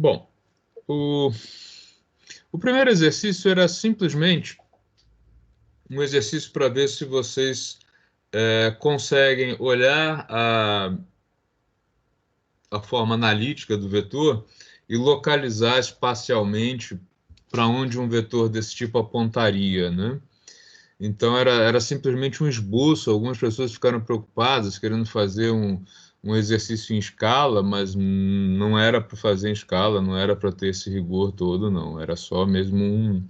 Bom, o primeiro exercício era simplesmente um exercício para ver se vocês conseguem olhar a forma analítica do vetor e localizar espacialmente para onde um vetor desse tipo apontaria, né? Então era simplesmente um esboço. Algumas pessoas ficaram preocupadas, querendo fazer um exercício em escala, mas não era para fazer em escala, não era para ter esse rigor todo, não. Era só mesmo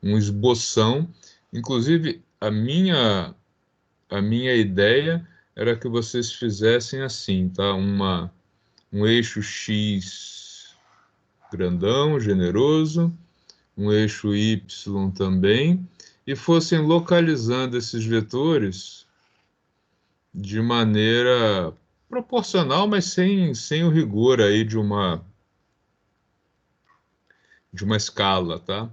um esboção. Inclusive, a minha ideia era que vocês fizessem assim, tá? Um eixo X grandão, generoso, um eixo Y também, e fossem localizando esses vetores de maneira proporcional, mas sem o rigor aí de uma escala, tá?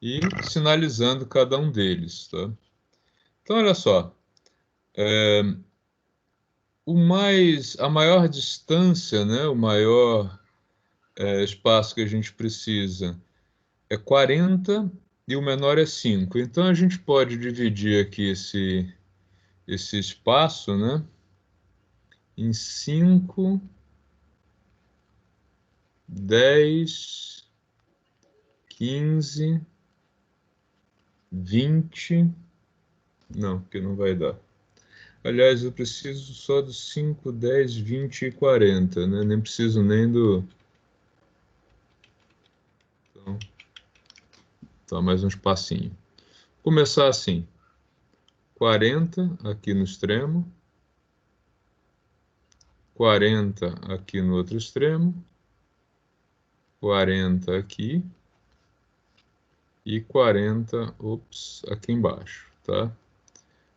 E sinalizando cada um deles, tá? Então, olha só, a maior distância, né, o maior espaço que a gente precisa é 40 e o menor é 5. Então, a gente pode dividir aqui esse espaço, né, em 5, 10, 15, 20. Não, porque não vai dar. Aliás, eu preciso só dos 5, 10, 20 e 40, né? Nem preciso nem do... Então, tá, mais um espacinho. Começar assim. 40 aqui no extremo. 40 aqui no outro extremo. 40 aqui. E 40, ops, aqui embaixo, tá?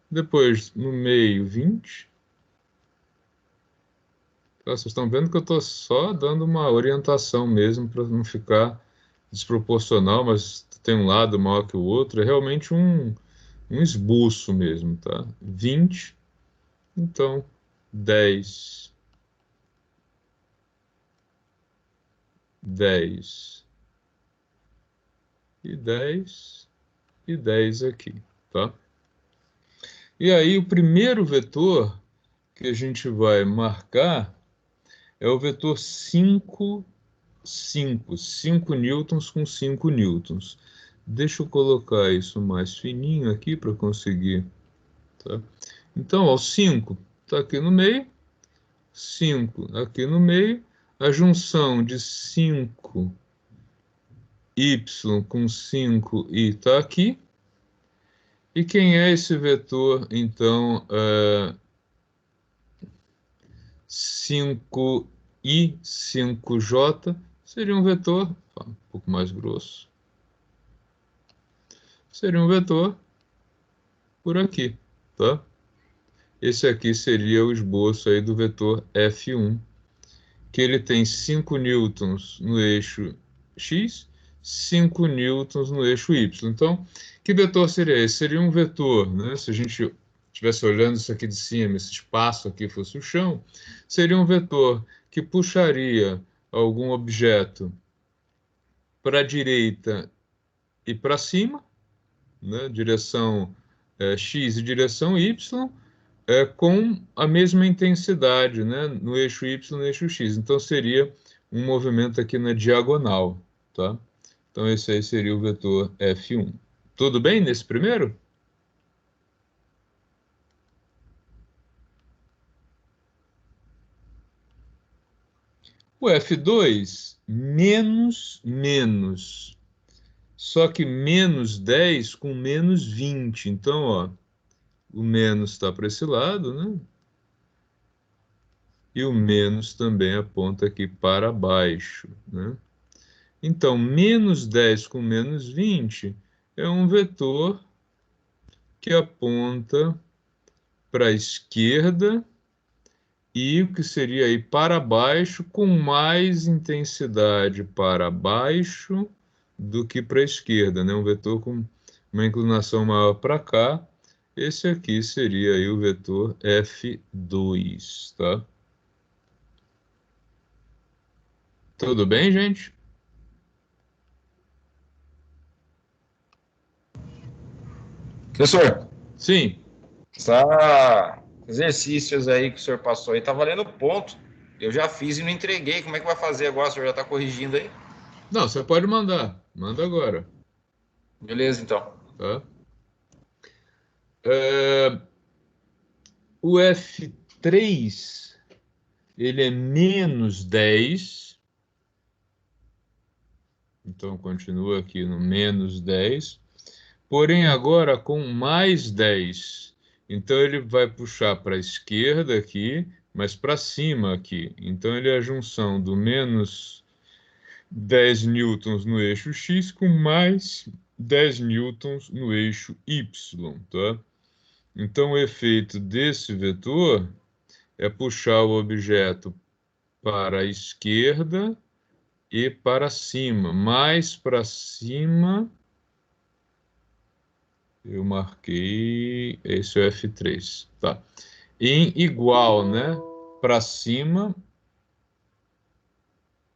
Depois, no meio, 20. Tá, vocês estão vendo que eu estou só dando uma orientação mesmo para não ficar desproporcional, mas tem um lado maior que o outro. É realmente um esboço mesmo, tá? 20, então 10, 10 e 10 e 10 aqui, tá? E aí o primeiro vetor que a gente vai marcar é o vetor 5, 5 newtons com 5 newtons. Deixa eu colocar isso mais fininho aqui para conseguir, tá? Então, ó, 5 está aqui no meio, 5 aqui no meio, a junção de 5y com 5i está aqui. E quem é esse vetor, então, 5i, 5j, seria um vetor, um pouco mais grosso, seria um vetor por aqui, tá? Esse aqui seria o esboço aí do vetor F1, que ele tem 5 newtons no eixo x, 5 newtons no eixo y. Então, que vetor seria esse? Seria um vetor, né? Se a gente estivesse olhando isso aqui de cima, esse espaço aqui fosse o chão, seria um vetor que puxaria algum objeto para a direita e para cima, né? Direção x e direção y, com a mesma intensidade, né, no eixo Y e no eixo X. Então, seria um movimento aqui na diagonal, tá? Então, esse aí seria o vetor F1. Tudo bem nesse primeiro? O F2, menos, menos. Só que menos 10 com menos 20. Então, ó, o menos está para esse lado, né? E o menos também aponta aqui para baixo, né? Então, menos 10 com menos 20 é um vetor que aponta para a esquerda e o que seria aí para baixo, com mais intensidade para baixo do que para a esquerda, né? Um vetor com uma inclinação maior para cá. Esse aqui seria aí o vetor F2, tá? Tudo bem, gente? Professor, Sim. essa exercícios aí que o senhor passou aí tá valendo ponto. Eu já fiz e não entreguei. Como é que vai fazer agora? O senhor já tá corrigindo aí? Não, você pode mandar. Manda agora, Beleza, então. tá? É, o F3, ele é -10. Então, continua aqui no -10. Porém, agora com +10. Então, ele vai puxar para a esquerda aqui, mas para cima aqui. Então, ele é a junção do -10 newtons no eixo X com mais 10 newtons no eixo Y, tá? Então, o efeito desse vetor é puxar o objeto para a esquerda e para cima. Mais para cima, eu marquei, esse é o F3, tá? Em igual, né? Para cima,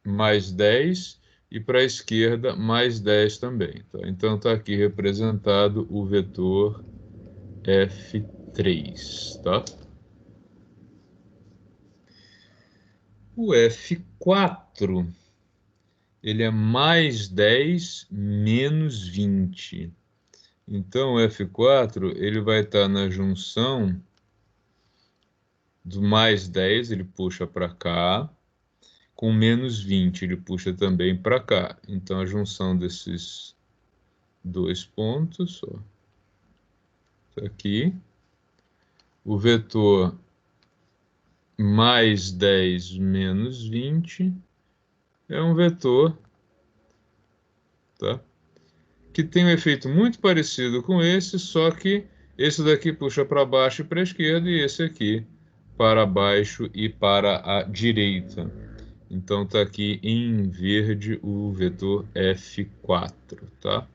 +10, e para a esquerda, +10 também, tá? Então, está aqui representado o vetor F3, tá? O F4, ele é +10 menos 20. Então, o F4, ele vai estar na junção do +10, ele puxa para cá, com -20, ele puxa também para cá. Então, a junção desses dois pontos, ó, tá aqui, o vetor +10 menos 20 é um vetor, tá? Que tem um efeito muito parecido com esse, só que esse daqui puxa para baixo e para a esquerda, e esse aqui para baixo e para a direita. Então está aqui em verde o vetor F4, tá?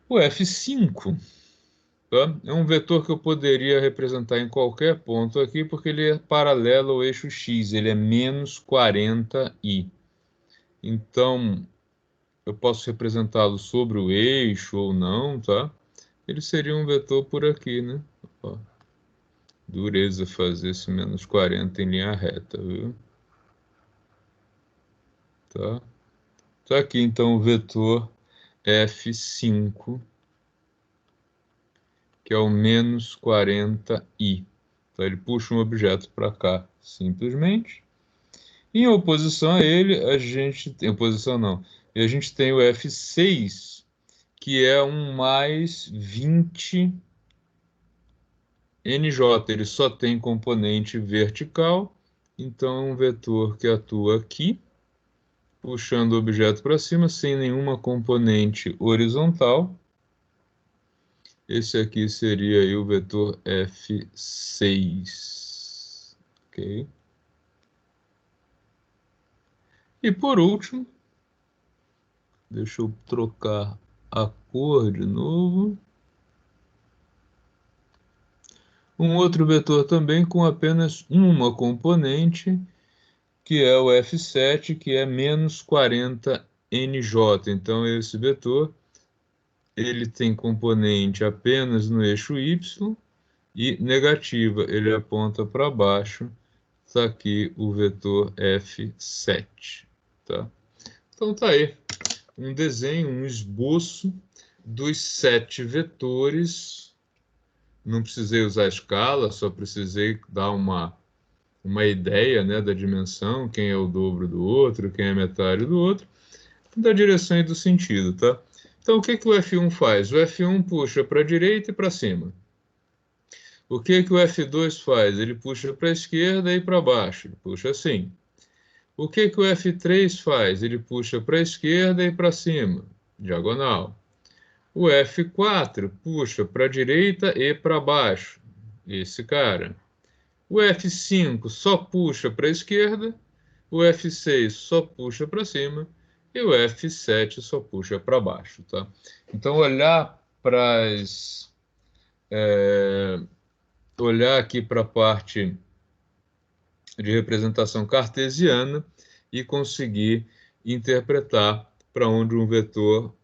O F5, tá? É um vetor que eu poderia representar em qualquer ponto aqui, porque ele é paralelo ao eixo X, ele é -40i. Então, eu posso representá-lo sobre o eixo ou não, tá? Ele seria um vetor por aqui, né? Ó, dureza fazer esse -40 em linha reta, viu? Tá? Tá aqui então o vetor F5, que é o -40i. Então ele puxa um objeto para cá, simplesmente. Em oposição a ele, a gente tem oposição não. E a gente tem o F6, que é um +20 NJ, ele só tem componente vertical, então é um vetor que atua aqui, puxando o objeto para cima, sem nenhuma componente horizontal. Esse aqui seria aí o vetor F6. Ok? E por último, deixa eu trocar a cor de novo. Um outro vetor também com apenas uma componente, que é o F7, que é -40 NJ. Então, esse vetor ele tem componente apenas no eixo Y e negativa, ele aponta para baixo. Está aqui o vetor F7. Tá? Então, tá aí um desenho, um esboço dos 7 vetores. Não precisei usar escala, só precisei dar uma ideia, né, da dimensão, quem é o dobro do outro, quem é metade do outro, da direção e do sentido, tá? Então, o que que o F1 faz? O F1 puxa para a direita e para cima. O que que o F2 faz? Ele puxa para a esquerda e para baixo. Ele puxa assim. O que que o F3 faz? Ele puxa para a esquerda e para cima, diagonal. O F4 puxa para a direita e para baixo, esse cara. O F5 só puxa para a esquerda, o F6 só puxa para cima e o F7 só puxa para baixo, tá? Então olhar aqui para a parte de representação cartesiana e conseguir interpretar para onde um vetor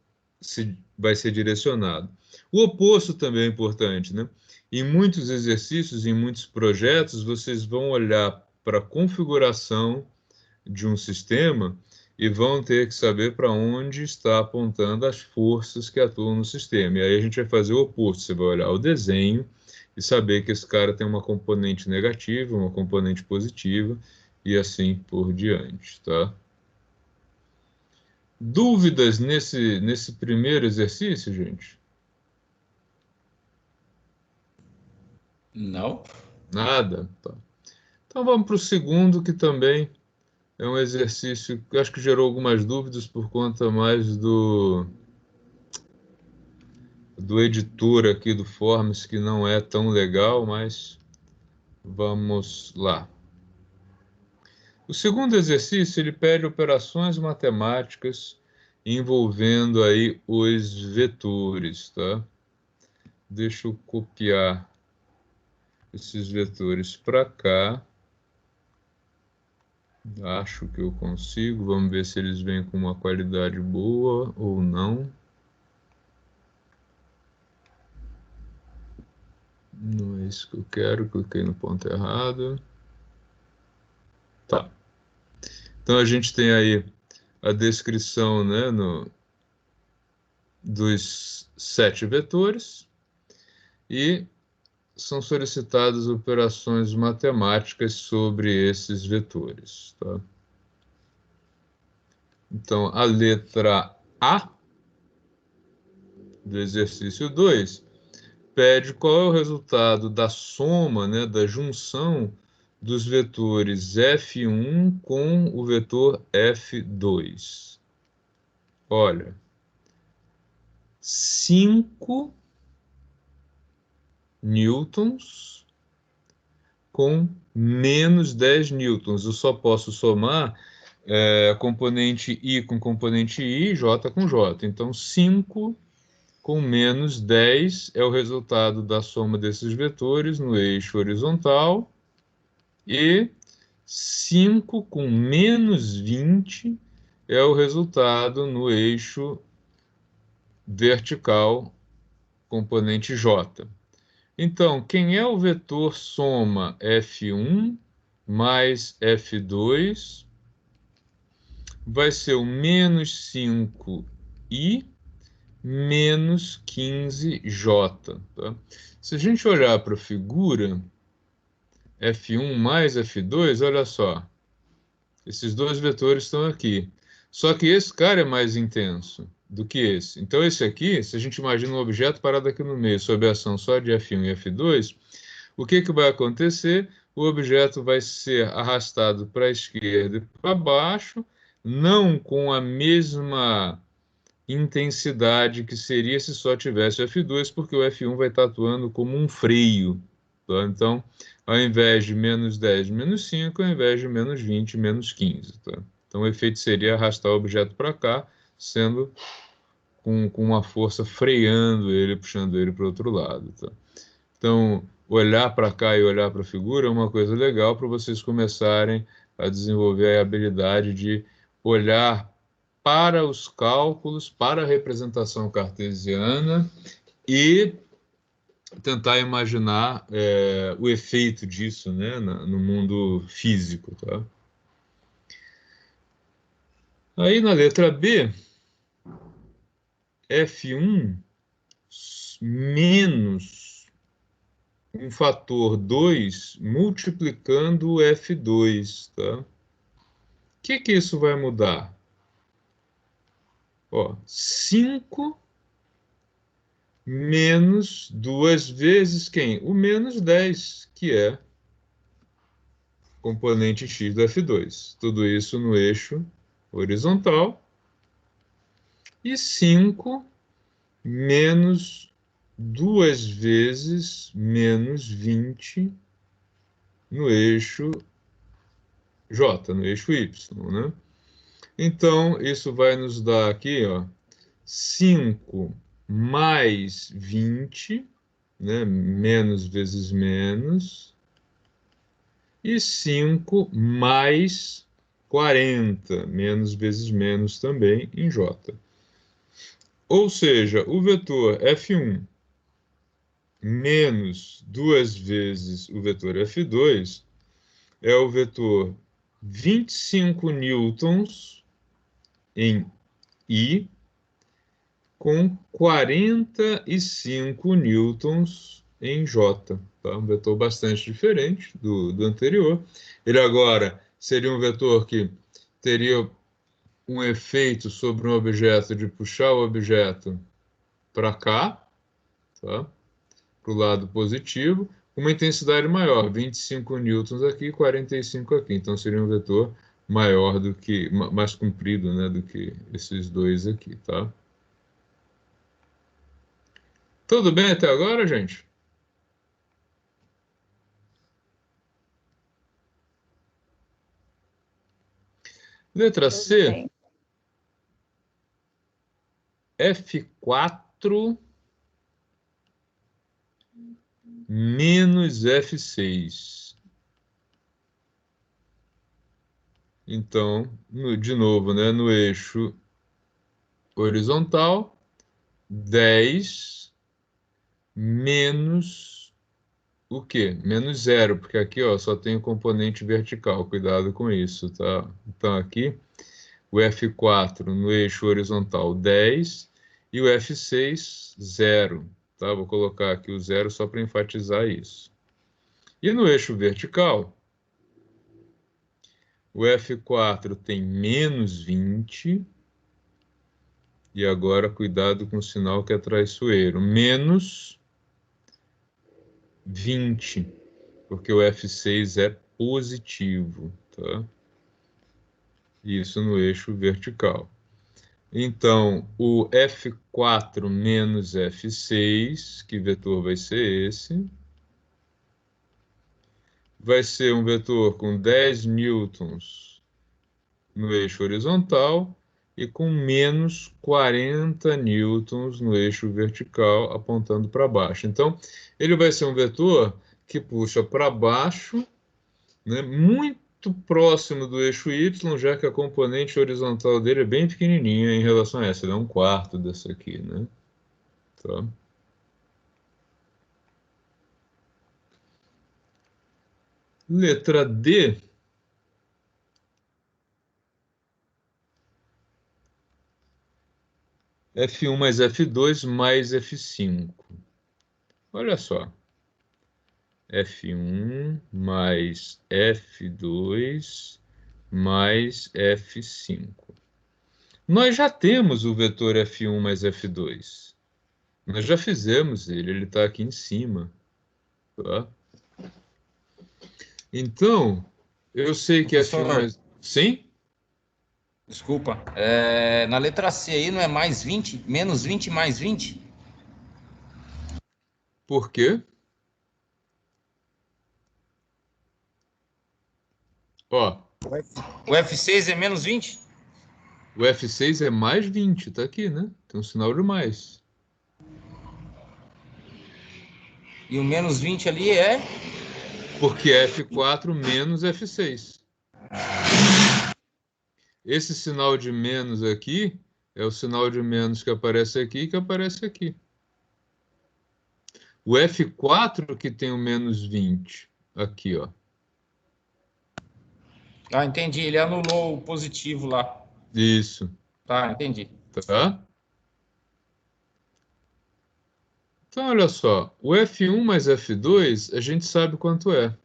vai ser direcionado. O oposto também é importante, né? Em muitos exercícios, em muitos projetos, vocês vão olhar para a configuração de um sistema e vão ter que saber para onde está apontando as forças que atuam no sistema. E aí a gente vai fazer o oposto, você vai olhar o desenho e saber que esse cara tem uma componente negativa, uma componente positiva e assim por diante, tá? Dúvidas nesse primeiro exercício, gente? Não. Nada? Tá. Então vamos para o segundo, que também é um exercício que eu acho que gerou algumas dúvidas por conta mais do editor aqui do Forms, que não é tão legal, mas vamos lá. O segundo exercício, ele pede operações matemáticas envolvendo aí os vetores, tá? Deixa eu copiar esses vetores para cá. Acho que eu consigo. Vamos ver se eles vêm com uma qualidade boa ou não. Não é isso que eu quero. Cliquei no ponto errado. Tá. Então a gente tem aí a descrição, né, dos 7 vetores e são solicitadas operações matemáticas sobre esses vetores, tá? Então, a letra A do exercício 2 pede qual é o resultado da soma, né, da junção dos vetores F1 com o vetor F2. Olha, 5 newtons com menos 10 newtons. Eu só posso somar componente I com componente I, J com J. Então, 5 com menos 10 é o resultado da soma desses vetores no eixo horizontal e 5 com menos 20 é o resultado no eixo vertical, componente J. Então, quem é o vetor soma F1 mais F2 vai ser o menos 5i menos 15j. Tá? Se a gente olhar para a figura, F1 mais F2, olha só, esses dois vetores estão aqui. Só que esse cara é mais intenso do que esse. Então, esse aqui, se a gente imagina um objeto parado aqui no meio, sob a ação só de F1 e F2, o que vai acontecer? O objeto vai ser arrastado para a esquerda e para baixo, não com a mesma intensidade que seria se só tivesse F2, porque o F1 vai estar atuando como um freio. Tá? Então, ao invés de menos 10, menos 5, ao invés de menos 20, menos 15. Tá? Então, o efeito seria arrastar o objeto para cá, sendo com uma força freando ele, puxando ele para o outro lado. Tá? Então, olhar para cá e olhar para a figura é uma coisa legal para vocês começarem a desenvolver a habilidade de olhar para os cálculos, para a representação cartesiana e tentar imaginar o efeito disso, né, no mundo físico, tá? Aí na letra B, F1 menos um fator 2 multiplicando o F2, tá? O que isso vai mudar? Ó, 5 menos 2 vezes quem? O menos 10, que é componente x do F2. Tudo isso no eixo horizontal. E 5 menos 2 vezes menos 20 no eixo J, no eixo Y, né? Então, isso vai nos dar aqui, ó, 5 mais 20, né? Menos vezes menos, E 5 mais 40, menos vezes menos também em J. Ou seja, o vetor F1 menos 2 vezes o vetor F2 é o vetor 25 newtons em I com 45 newtons em J. Tá? Um vetor bastante diferente do anterior. Ele agora seria um vetor que teria um efeito sobre um objeto de puxar o objeto para cá, tá? Para o lado positivo, com uma intensidade maior, 25 newtons aqui, 45 aqui. Então seria um vetor maior do que, mais comprido, né, do que esses dois aqui, tá? Tudo bem até agora, gente? Letra Tudo C, bem. F4 menos F6. Então, de novo, né, no eixo horizontal, 10 menos o quê? Menos zero, porque aqui ó, só tem o componente vertical, cuidado com isso, tá? Então aqui, o F4 no eixo horizontal, 10, e o F6, 0. Tá? Vou colocar aqui o zero só para enfatizar isso. E no eixo vertical, o F4 tem menos 20, e agora cuidado com o sinal que é traiçoeiro, menos 20, porque o F6 é positivo, tá? Isso no eixo vertical. Então, o F4 menos F6, que vetor vai ser esse? Vai ser um vetor com 10 newtons no eixo horizontal e com menos 40 newtons no eixo vertical, apontando para baixo. Então, ele vai ser um vetor que puxa para baixo, né, muito próximo do eixo Y, já que a componente horizontal dele é bem pequenininha em relação a essa, ele é um quarto dessa aqui, né? Tá? Letra D. F1 mais F2 mais F5. Olha só. F1 mais F2 mais F5. Nós já temos o vetor F1 mais F2. Nós já fizemos ele está aqui em cima. Tá? Então, eu sei que F1 Professor, mais... Sim? desculpa. Na letra C aí não é mais 20? Menos 20 mais 20? Por quê? Ó, O F6 é menos 20? o F6 é mais 20, tá aqui, né? Tem um sinal de mais. E o menos 20 ali é? Porque é F4 menos F6. Esse sinal de menos aqui é o sinal de menos que aparece aqui e que aparece aqui. O F4 que tem o menos 20. Aqui, ó. Ah, entendi. Ele anulou o positivo lá. Isso, Tá, entendi. tá? Então, olha só. O F1 mais F2, a gente sabe quanto é.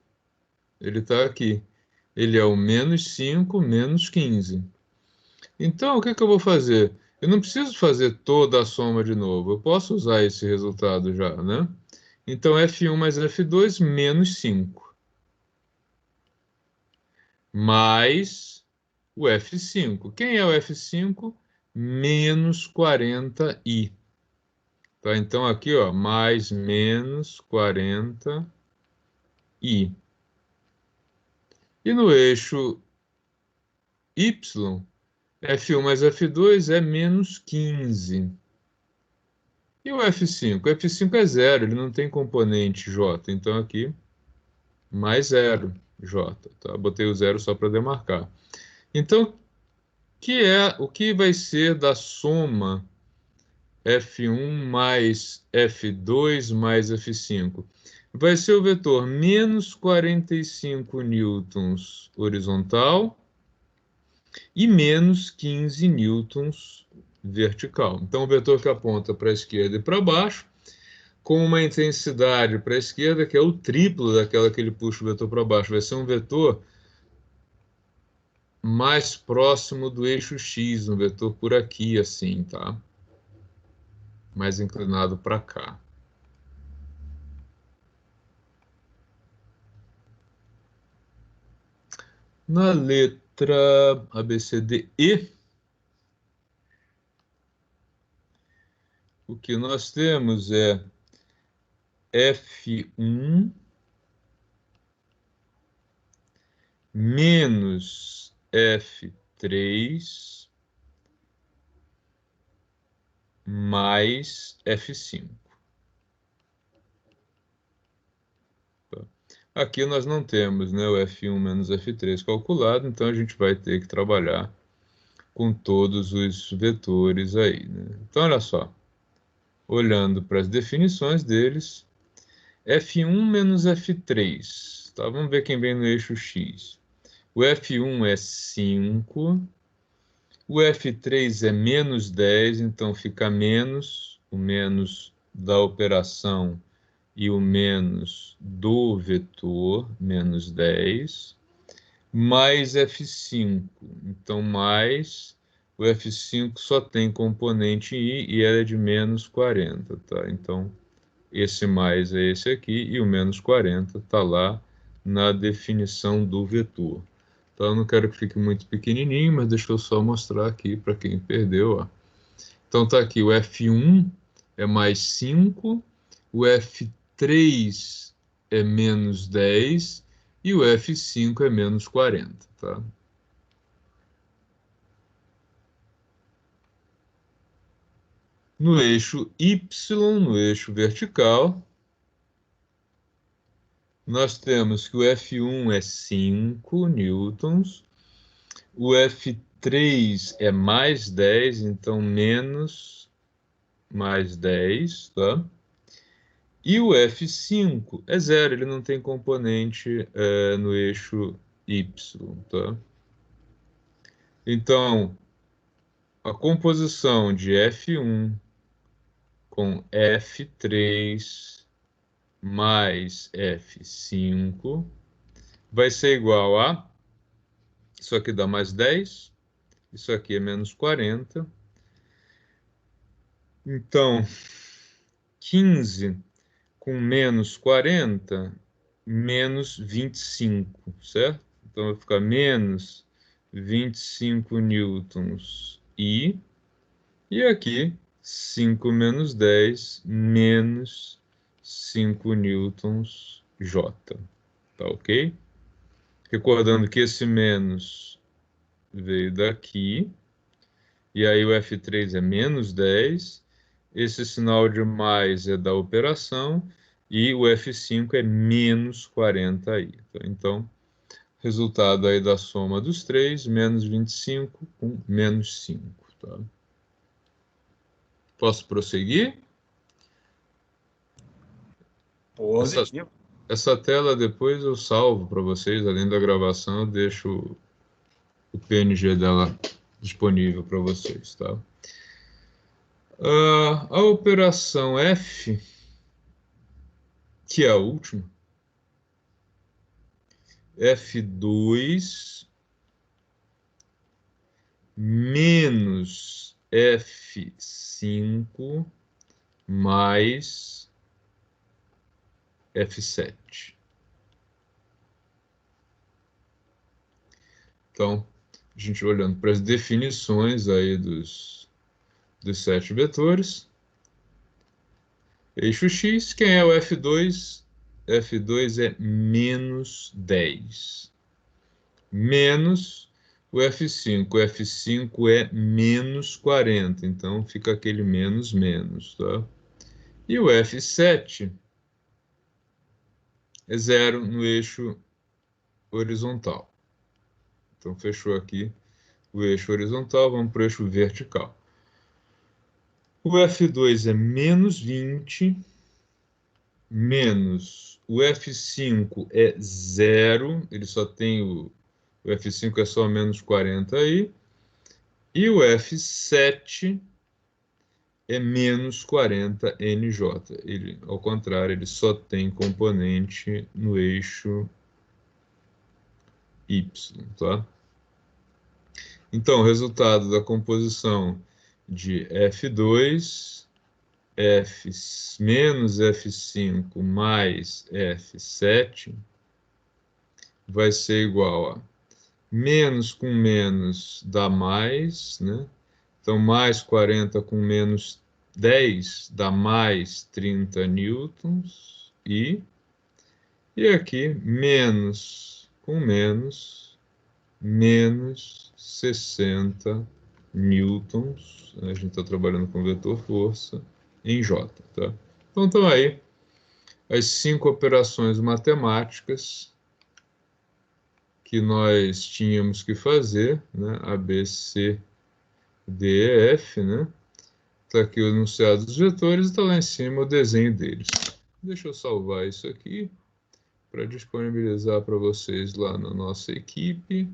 Ele está aqui. Ele é o menos 5 menos 15. Então, o que que eu vou fazer? Eu não preciso fazer toda a soma de novo. Eu posso usar esse resultado já, né? Então, F1 mais F2 menos 5. Mais o F5. Quem é o F5? Menos 40i. Tá? Então, aqui, ó, mais menos 40i. E no eixo Y, F1 mais F2 é menos 15. E o F5? O F5 é zero, ele não tem componente J. Então, aqui, mais zero. J, tá? Botei o 0 só para demarcar. Então, o que vai ser da soma F1 mais F2 mais F5? Vai ser o vetor menos 45 newtons horizontal e menos 15 newtons vertical. Então, o vetor que aponta para a esquerda e para baixo, com uma intensidade para a esquerda, que é o triplo daquela que ele puxa o vetor para baixo, vai ser um vetor mais próximo do eixo X, um vetor por aqui, assim, tá? Mais inclinado para cá. Na letra ABCDE, o que nós temos é F1 menos F3 mais F5. Aqui nós não temos, né, o F1 menos F3 calculado, então a gente vai ter que trabalhar com todos os vetores aí, né? Então, olha só, olhando para as definições deles, F1 menos F3, tá? Vamos ver quem vem no eixo X. O F1 é 5, o F3 é menos 10, então fica menos, o menos da operação e o menos do vetor, menos 10, mais F5. Então, mais o F5 só tem componente I e ela é de menos 40, tá? Então, esse mais é esse aqui e o menos 40 está lá na definição do vetor. Então, eu não quero que fique muito pequenininho, mas deixa eu só mostrar aqui para quem perdeu, ó. Então, tá aqui o F1 é mais 5, o F3 é menos 10 e o F5 é menos 40, tá? No eixo Y, no eixo vertical, nós temos que o F1 é 5 newtons, o F3 é mais 10, então menos mais 10, tá? E o F5 é zero, ele não tem componente no eixo Y, tá? Então, a composição de F1 com F3 mais F5 vai ser igual a... Isso aqui dá mais 10, isso aqui é menos 40. Então, 15 com menos 40, menos 25, certo? Então, vai ficar menos 25 newtons I. E aqui, 5 menos 10, menos 5 newtons J. Tá ok? Recordando que esse menos veio daqui. E aí o F3 é menos 10. Esse sinal de mais é da operação. E o F5 é menos 40 aí. Tá? Então, resultado aí da soma dos três, menos 25 com menos 5. Tá? Posso prosseguir? Positivo. Essa tela depois eu salvo para vocês, além da gravação, eu deixo o PNG dela disponível para vocês, tá? A operação F, que é a última, F2 menos F5 mais F7. Então, a gente olhando para as definições aí dos 7 vetores. Eixo X, quem é o F2? F2 é menos 10. Menos o F5. O F5 é menos 40. Então, fica aquele menos, menos, tá? E o F7 é zero no eixo horizontal. Então, fechou aqui o eixo horizontal, vamos para o eixo vertical. O F2 é menos 20, menos o F5 é 0, ele só tem o F5 é só menos 40 aí, e o F7 é menos 40 NJ. Ele, ao contrário, ele só tem componente no eixo Y, tá? Então, o resultado da composição de F2, F menos F5 mais F7 vai ser igual a menos com menos dá mais, né? Então, mais 40 com menos 10 dá mais 30 newtons. E aqui, menos com menos 60 newtons. A gente está trabalhando com vetor força em J, tá? Então, estão aí as 5 operações matemáticas que nós tínhamos que fazer, né? A, B, C, D, E, F, né? Está aqui o enunciado dos vetores e está lá em cima o desenho deles. Deixa eu salvar isso aqui para disponibilizar para vocês lá na nossa equipe.